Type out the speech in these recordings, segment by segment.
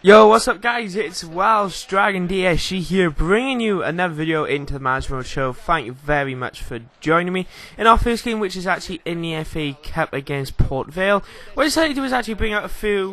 Yo, what's up guys, it's WelshDragonDsg here, bringing you another video into the Manchester Road Show. Thank you very much for joining me in our first game, which is actually in the FA Cup against Port Vale. What I decided to do is actually bring out a few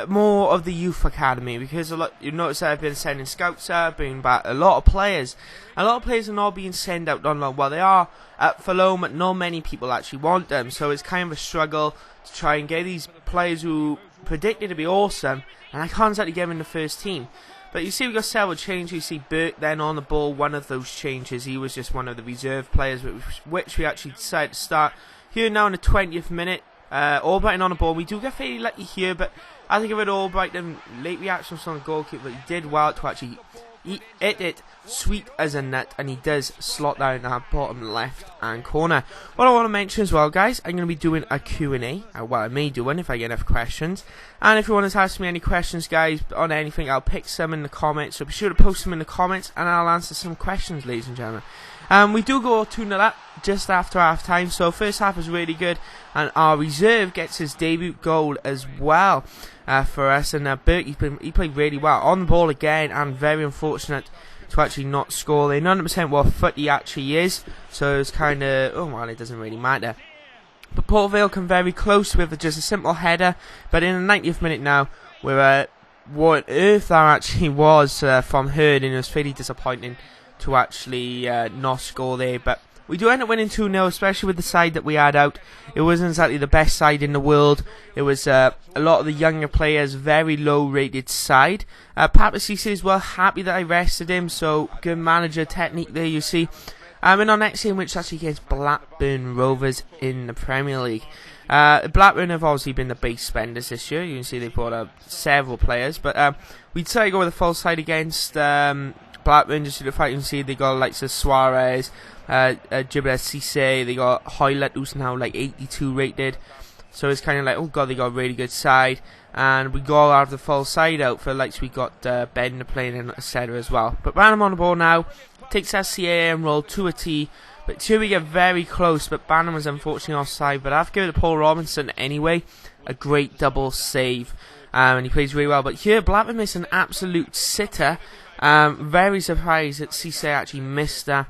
more of the youth academy, because you notice that I've been sending scouts out, bringing back a lot of players. A lot of players are not being sent out on loan. Well, they are up for loan, but not many people actually want them, so it's kind of a struggle to try and get these players who predicted to be awesome, and I can't exactly get them in the first team. But you see we've got several changes. You see Burke then on the ball, one of those changes. He was just one of the reserve players, which we actually decided to start here now in the 20th minute. Albrighton on the ball. We do get fairly lucky here, but I think of it, Albrighton, late reactions on the goalkeeper, but he did well to actually hit it sweet as a nut, and he does slot down that bottom left hand corner. What I want to mention as well, guys, I'm going to be doing a Q&A, well, I may do one if I get enough questions, and if you want to ask me any questions, guys, on anything, I'll pick some in the comments, so be sure to post them in the comments, and I'll answer some questions, ladies and gentlemen. We do go 2-0 up just after half time, so first half is really good, and our reserve gets his debut goal as well for us. And Burke, he played really well on the ball again, and very unfortunate to actually not score. They 100% what foot he actually is, so it's kind of, oh well, it doesn't really matter. But Port Vale come very close with just a simple header, but in the 90th minute now, we're what on earth that actually was from Hurd, and it was fairly disappointing to actually not score there. But we do end up winning 2-0, especially with the side that we had out. It wasn't exactly the best side in the world. It was a lot of the younger players, very low rated side. Papa Cisse as well, happy that I rested him, so good manager technique there, you see. In our next game, which is actually against Blackburn Rovers in the Premier League. Blackburn have obviously been the base spenders this year. You can see they brought up several players, but we decided to go with a full side against Blackburn, just to the fact you can see they got likes of Suarez, Jibril Cisse, they got Hoylett, who's now like 82 rated, so it's kind of like, oh god, they got a really good side. And we go out of the full side out for likes, we got Bender playing in, etc. as well. But Banham on the ball now, takes our CAM roll to a T, but here we get very close, but Banham was unfortunately offside. But I've given it to Paul Robinson anyway, a great double save, and he plays really well. But here Blackburn missed an absolute sitter. Very surprised that Cisse actually missed that,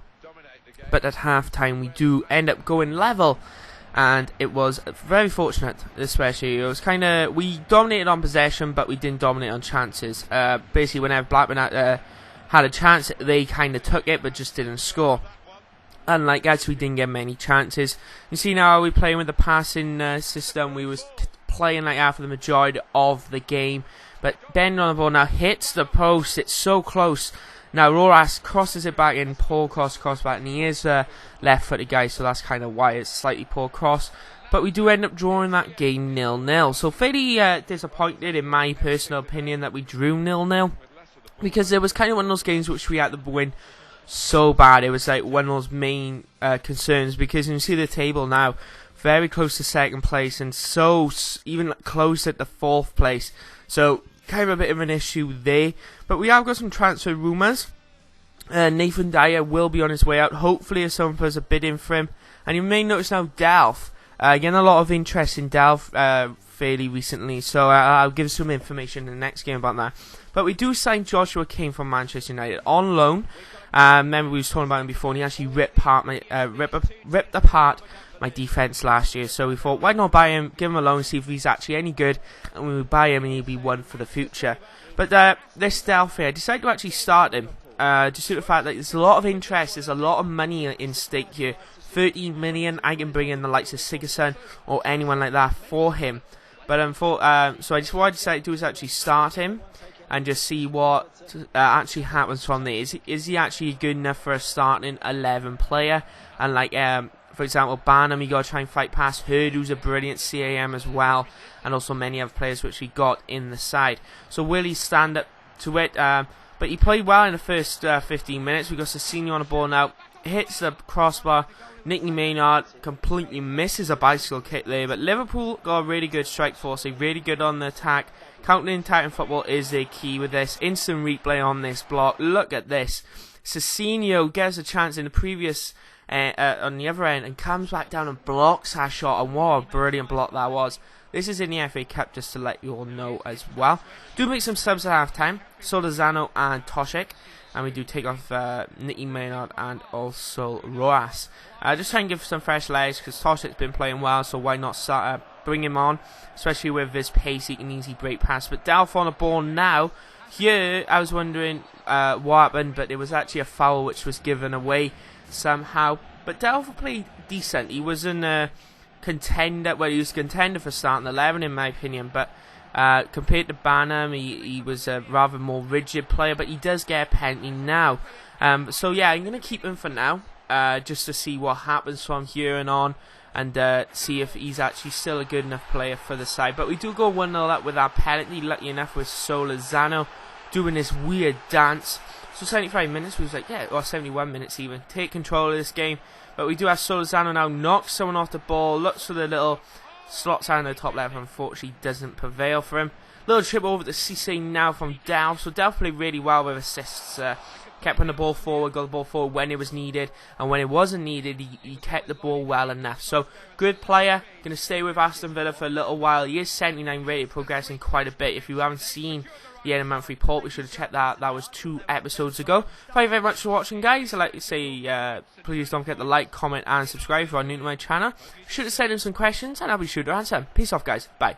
but at half time we do end up going level, and it was very fortunate. Especially, it was kind of, we dominated on possession, but we didn't dominate on chances. Basically, whenever Blackburn had a chance, they kind of took it, but just didn't score. Unlike us, we didn't get many chances. You see now we're playing with the passing system. We was playing like that for the majority of the game. But Ben on the ball now hits the post. It's so close. Now Roras crosses it back in. Poor cross back, and he is a left-footed guy, so that's kind of why it's slightly poor cross. But we do end up drawing that game 0-0. So fairly disappointed, in my personal opinion, that we drew 0-0, because it was kind of one of those games which we had to win so bad. It was like one of those main concerns, because you see the table now, very close to second place, and so even close at the fourth place. So kind of a bit of an issue there. But we have got some transfer rumours. Nathan Dyer will be on his way out. Hopefully if someone puts a bid in for him. And you may notice now Delph. Getting a lot of interest in Delph fairly recently. So I'll give some information in the next game about that. But we do sign Joshua King from Manchester United on loan. Remember we was talking about him before, and he actually ripped apart my defence last year, so we thought, why not buy him, give him a loan, see if he's actually any good, and we would buy him and he'd be one for the future. But this Delph here, I decided to actually start him, just due to the fact that there's a lot of interest, there's a lot of money in stake here. 13 million, I can bring in the likes of Sigurdsson or anyone like that for him. But so what I decided to do is actually start him and just see what actually happens from there. Is he actually good enough for a starting 11 player? And like, for example, Barnum, you got to try and fight past Hurd, who's a brilliant CAM as well, and also many other players which he got in the side. So will he stand up to it? But he played well in the first 15 minutes. We got Sassinio on the ball now, hits the crossbar. Nicky Maynard completely misses a bicycle kick there, but Liverpool got a really good strike force, they're really good on the attack. Counter-attacking football is their key with this. Instant replay on this block. Look at this. Sassinio gets a chance in the previous on the other end and comes back down and blocks our shot, and what a brilliant block that was. This is in the FA Cup, just to let you all know as well. Do make some subs at half time. Solazano and Toshik. And we do take off Nicky Maynard and also Roas. Just try and give some fresh legs, because Toshik's been playing well, so why not start, bring him on, especially with his pace, he can easily break past. But Delph on the ball now. Here, I was wondering what happened, but it was actually a foul which was given away somehow. But Delph played decent. He wasn't a contender, well, he was a contender for starting 11 in my opinion, but compared to Banham, he was a rather more rigid player, but he does get a penalty now. So yeah, I'm going to keep him for now, just to see what happens from here and on, and see if he's actually still a good enough player for the side. But we do go 1-0 up with our penalty, lucky enough with Solazano doing this weird dance. So 75 minutes, we was like, yeah, or 71 minutes even, take control of this game. But we do have Solazano now, knocks someone off the ball, looks for the little slots out in the top left, unfortunately doesn't prevail for him. Little trip over to Cisse now from Delph. So Delph played really well with assists, kept on the ball forward, got the ball forward when it was needed, and when it wasn't needed, he kept the ball well enough. So good player, going to stay with Aston Villa for a little while. He is 79 rated, progressing quite a bit. If you haven't seen the end of month report, we should have checked that. That was 2 episodes ago. Thank you very much for watching, guys. I'd like to say, please don't forget to like, comment, and subscribe if you are new to my channel. Should have sent in some questions, and I'll be sure to answer them. Peace off, guys. Bye.